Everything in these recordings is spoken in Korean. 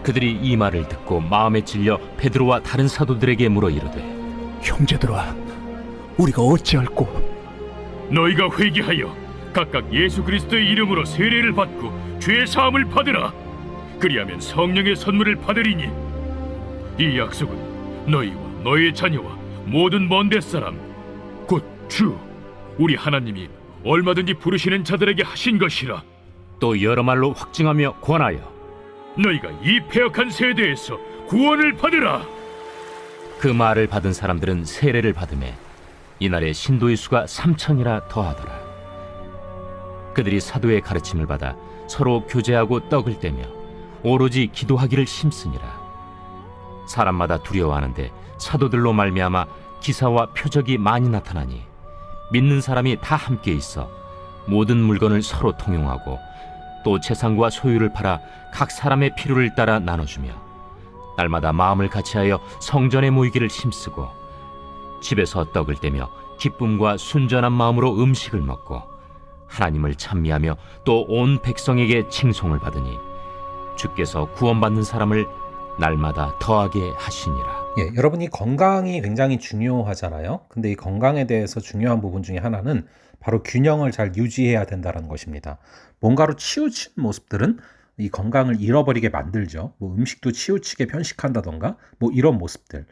그들이 이 말을 듣고 마음에 찔려 베드로와 다른 사도들에게 물어 이르되, 형제들아, 우리가 어찌할꼬? 너희가 회개하여 각각 예수 그리스도의 이름으로 세례를 받고 죄 사함을 받으라. 그리하면 성령의 선물을 받으리니 이 약속은 너희와 너희의 자녀와 모든 먼데 사람 곧 주 우리 하나님이 얼마든지 부르시는 자들에게 하신 것이라. 또 여러 말로 확증하며 권하여 너희가 이 패역한 세대에서 구원을 받으라. 그 말을 받은 사람들은 세례를 받으매 이날에 신도의 수가 3,000이나 더하더라. 그들이 사도의 가르침을 받아 서로 교제하고 떡을 떼며 오로지 기도하기를 힘쓰니라. 사람마다 두려워하는데 사도들로 말미암아 기사와 표적이 많이 나타나니 믿는 사람이 다 함께 있어 모든 물건을 서로 통용하고 또 재산과 소유를 팔아 각 사람의 필요를 따라 나눠주며 날마다 마음을 같이하여 성전에 모이기를 힘쓰고 집에서 떡을 떼며 기쁨과 순전한 마음으로 음식을 먹고 하나님을 찬미하며 또 온 백성에게 칭송을 받으니 주께서 구원받는 사람을 날마다 더하게 하시니라. 여러분이 건강이 굉장히 중요하잖아요. 근데 이 건강에 대해서 중요한 부분 중에 하나는 바로 균형을 잘 유지해야 된다는 것입니다. 뭔가로 치우친 모습들은 이 건강을 잃어버리게 만들죠. 음식도 치우치게 편식한다던가 이런 모습들.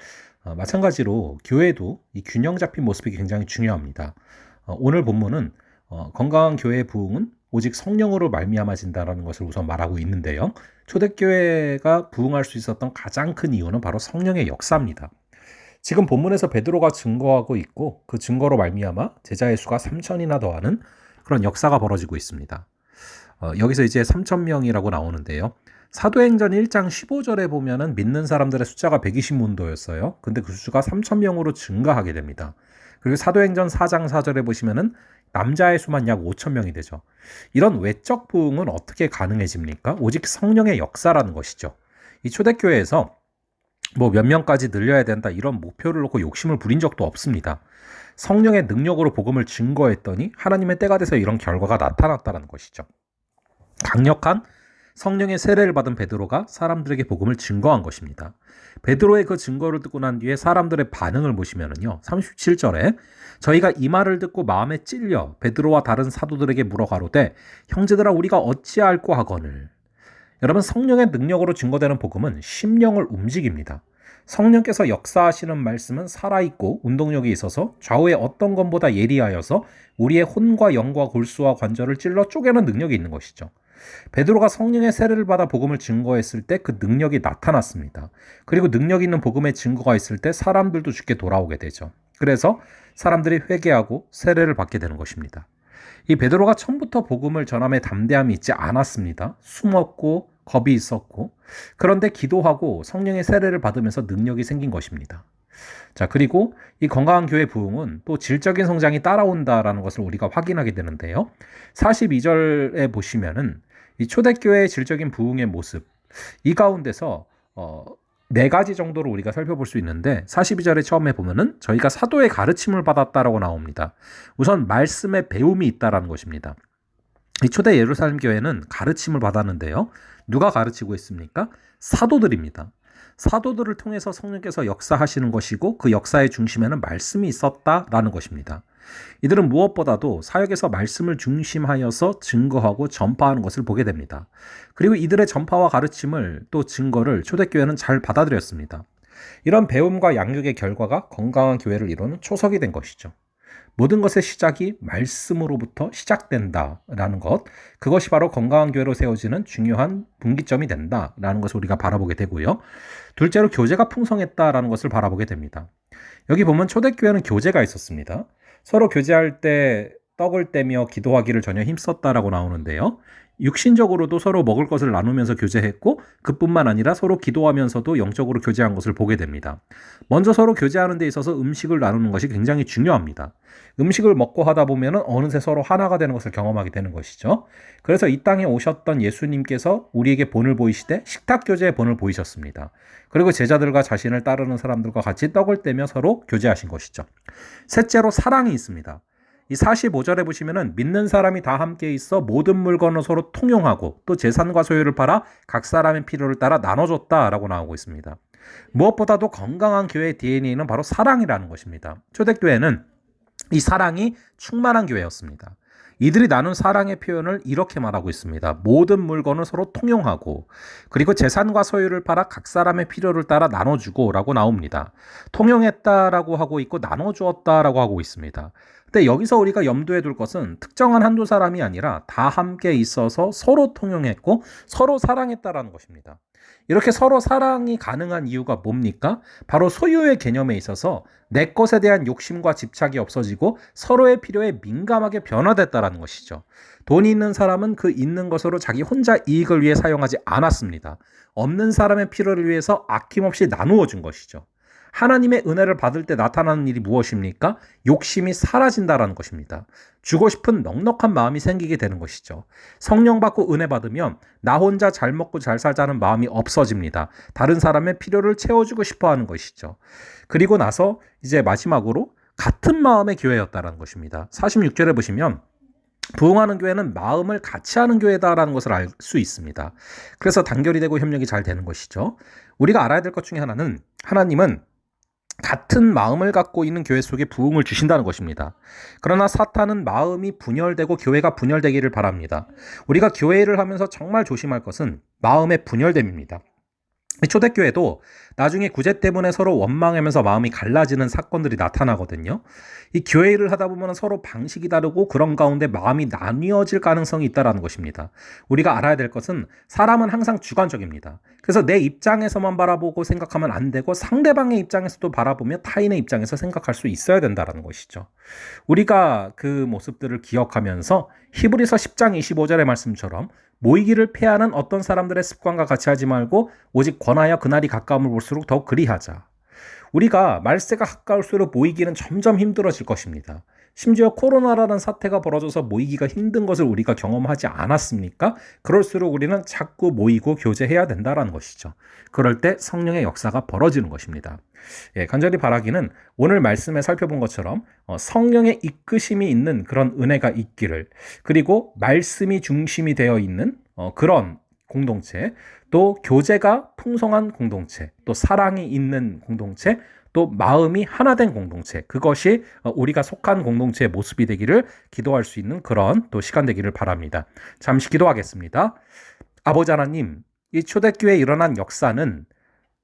마찬가지로 교회도 이 균형 잡힌 모습이 굉장히 중요합니다. 오늘 본문은 건강한 교회의 부흥은 오직 성령으로 말미암아진다라는 것을 우선 말하고 있는데요. 초대교회가 부흥할 수 있었던 가장 큰 이유는 바로 성령의 역사입니다. 지금 본문에서 베드로가 증거하고 있고 그 증거로 말미암아 제자의 수가 3,000이나 더하는 그런 역사가 벌어지고 있습니다. 여기서 이제 3,000명이라고 나오는데요. 사도행전 1장 15절에 보면은 믿는 사람들의 숫자가 120문도였어요. 근데 그 수가 3,000명으로 증가하게 됩니다. 그리고 사도행전 4장 4절에 보시면은 남자의 수만 약 5,000명이 되죠. 이런 외적 부흥은 어떻게 가능해집니까? 오직 성령의 역사라는 것이죠. 이 초대교회에서 몇 명까지 늘려야 된다 이런 목표를 놓고 욕심을 부린 적도 없습니다. 성령의 능력으로 복음을 증거했더니 하나님의 때가 돼서 이런 결과가 나타났다는 것이죠. 강력한 성령의 세례를 받은 베드로가 사람들에게 복음을 증거한 것입니다. 베드로의 그 증거를 듣고 난 뒤에 사람들의 반응을 보시면은요. 37절에 저희가 이 말을 듣고 마음에 찔려 베드로와 다른 사도들에게 물어 가로되 형제들아 우리가 어찌할꼬 하거늘. 여러분 성령의 능력으로 증거되는 복음은 심령을 움직입니다. 성령께서 역사하시는 말씀은 살아있고 운동력이 있어서 좌우의 어떤 것보다 예리하여서 우리의 혼과 영과 골수와 관절을 찔러 쪼개는 능력이 있는 것이죠. 베드로가 성령의 세례를 받아 복음을 증거했을 때 그 능력이 나타났습니다. 그리고 능력 있는 복음의 증거가 있을 때 사람들도 주께 돌아오게 되죠. 그래서 사람들이 회개하고 세례를 받게 되는 것입니다. 이 베드로가 처음부터 복음을 전함에 담대함이 있지 않았습니다. 숨었고 겁이 있었고 그런데 기도하고 성령의 세례를 받으면서 능력이 생긴 것입니다. 자, 그리고 이 건강한 교회 부흥은 또 질적인 성장이 따라온다라는 것을 우리가 확인하게 되는데요. 42절에 보시면은 이 초대교회의 질적인 부흥의 모습, 이 가운데서 4가지 정도로 우리가 살펴볼 수 있는데 42절에 처음에 보면은 저희가 사도의 가르침을 받았다라고 나옵니다. 우선 말씀의 배움이 있다라는 것입니다. 이 초대 예루살렘 교회는 가르침을 받았는데요. 누가 가르치고 있습니까? 사도들입니다. 사도들을 통해서 성령께서 역사하시는 것이고 그 역사의 중심에는 말씀이 있었다라는 것입니다. 이들은 무엇보다도 사역에서 말씀을 중심하여서 증거하고 전파하는 것을 보게 됩니다. 그리고 이들의 전파와 가르침을 또 증거를 초대교회는 잘 받아들였습니다. 이런 배움과 양육의 결과가 건강한 교회를 이루는 초석이 된 것이죠. 모든 것의 시작이 말씀으로부터 시작된다라는 것, 그것이 바로 건강한 교회로 세워지는 중요한 분기점이 된다라는 것을 우리가 바라보게 되고요. 둘째로 교제가 풍성했다라는 것을 바라보게 됩니다. 여기 보면 초대교회는 교제가 있었습니다. 서로 교제할 때 떡을 떼며 기도하기를 전혀 힘썼다라고 나오는데요. 육신적으로도 서로 먹을 것을 나누면서 교제했고 그뿐만 아니라 서로 기도하면서도 영적으로 교제한 것을 보게 됩니다. 먼저 서로 교제하는 데 있어서 음식을 나누는 것이 굉장히 중요합니다. 음식을 먹고 하다 보면 어느새 서로 하나가 되는 것을 경험하게 되는 것이죠. 그래서 이 땅에 오셨던 예수님께서 우리에게 본을 보이시되 식탁 교제의 본을 보이셨습니다. 그리고 제자들과 자신을 따르는 사람들과 같이 떡을 떼며 서로 교제하신 것이죠. 셋째로 사랑이 있습니다. 이 45절에 보시면은 믿는 사람이 다 함께 있어 모든 물건을 서로 통용하고 또 재산과 소유를 팔아 각 사람의 필요를 따라 나눠줬다라고 나오고 있습니다. 무엇보다도 건강한 교회의 DNA는 바로 사랑이라는 것입니다. 초대교회는 이 사랑이 충만한 교회였습니다. 이들이 나눈 사랑의 표현을 이렇게 말하고 있습니다. 모든 물건을 서로 통용하고 그리고 재산과 소유를 팔아 각 사람의 필요를 따라 나눠주고 라고 나옵니다. 통용했다라고 하고 있고 나눠주었다라고 하고 있습니다. 근데 여기서 우리가 염두에 둘 것은 특정한 한두 사람이 아니라 다 함께 있어서 서로 통용했고 서로 사랑했다라는 것입니다. 이렇게 서로 사랑이 가능한 이유가 뭡니까? 바로 소유의 개념에 있어서 내 것에 대한 욕심과 집착이 없어지고 서로의 필요에 민감하게 변화됐다라는 것이죠. 돈이 있는 사람은 그 있는 것으로 자기 혼자 이익을 위해 사용하지 않았습니다. 없는 사람의 필요를 위해서 아낌없이 나누어 준 것이죠. 하나님의 은혜를 받을 때 나타나는 일이 무엇입니까? 욕심이 사라진다라는 것입니다. 주고 싶은 넉넉한 마음이 생기게 되는 것이죠. 성령 받고 은혜 받으면 나 혼자 잘 먹고 잘 살자는 마음이 없어집니다. 다른 사람의 필요를 채워주고 싶어 하는 것이죠. 그리고 나서 이제 마지막으로 같은 마음의 교회였다라는 것입니다. 46절에 보시면 부흥하는 교회는 마음을 같이 하는 교회다라는 것을 알 수 있습니다. 그래서 단결이 되고 협력이 잘 되는 것이죠. 우리가 알아야 될 것 중에 하나는 하나님은 같은 마음을 갖고 있는 교회 속에 부흥을 주신다는 것입니다. 그러나 사탄은 마음이 분열되고 교회가 분열되기를 바랍니다. 우리가 교회를 하면서 정말 조심할 것은 마음의 분열됨입니다. 초대교회도 나중에 구제 때문에 서로 원망하면서 마음이 갈라지는 사건들이 나타나거든요. 이 교회 일을 하다 보면 서로 방식이 다르고 그런 가운데 마음이 나뉘어질 가능성이 있다는 것입니다. 우리가 알아야 될 것은 사람은 항상 주관적입니다. 그래서 내 입장에서만 바라보고 생각하면 안 되고 상대방의 입장에서도 바라보며 타인의 입장에서 생각할 수 있어야 된다는 것이죠. 우리가 그 모습들을 기억하면서 히브리서 10장 25절의 말씀처럼 모이기를 패하는 어떤 사람들의 습관과 같이 하지 말고 오직 권하여 그날이 가까움을 볼수록 더 그리하자. 우리가 말세가 가까울수록 모이기는 점점 힘들어질 것입니다. 심지어 코로나라는 사태가 벌어져서 모이기가 힘든 것을 우리가 경험하지 않았습니까? 그럴수록 우리는 자꾸 모이고 교제해야 된다는 것이죠. 그럴 때 성령의 역사가 벌어지는 것입니다. 간절히 바라기는 오늘 말씀에 살펴본 것처럼 성령의 이끄심이 있는 그런 은혜가 있기를, 그리고 말씀이 중심이 되어 있는 그런 공동체, 또 교제가 풍성한 공동체, 또 사랑이 있는 공동체, 또 마음이 하나된 공동체, 그것이 우리가 속한 공동체의 모습이 되기를 기도할 수 있는 그런 또 시간 되기를 바랍니다. 잠시 기도하겠습니다. 아버지 하나님, 이 초대교회에 일어난 역사는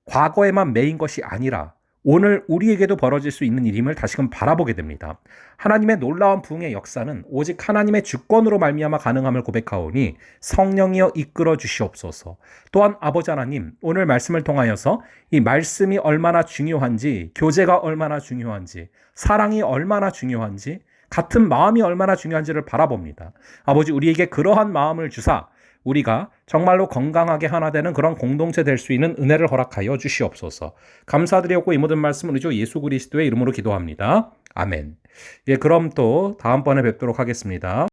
과거에만 매인 것이 아니라 오늘 우리에게도 벌어질 수 있는 일임을 다시금 바라보게 됩니다. 하나님의 놀라운 부흥의 역사는 오직 하나님의 주권으로 말미암아 가능함을 고백하오니 성령이여 이끌어 주시옵소서. 또한 아버지 하나님, 오늘 말씀을 통하여서 이 말씀이 얼마나 중요한지, 교제가 얼마나 중요한지, 사랑이 얼마나 중요한지, 같은 마음이 얼마나 중요한지를 바라봅니다. 아버지, 우리에게 그러한 마음을 주사 우리가 정말로 건강하게 하나 되는 그런 공동체 될 수 있는 은혜를 허락하여 주시옵소서. 감사드리옵고 이 모든 말씀을 우리 주 예수 그리스도의 이름으로 기도합니다. 아멘. 그럼 또 다음번에 뵙도록 하겠습니다.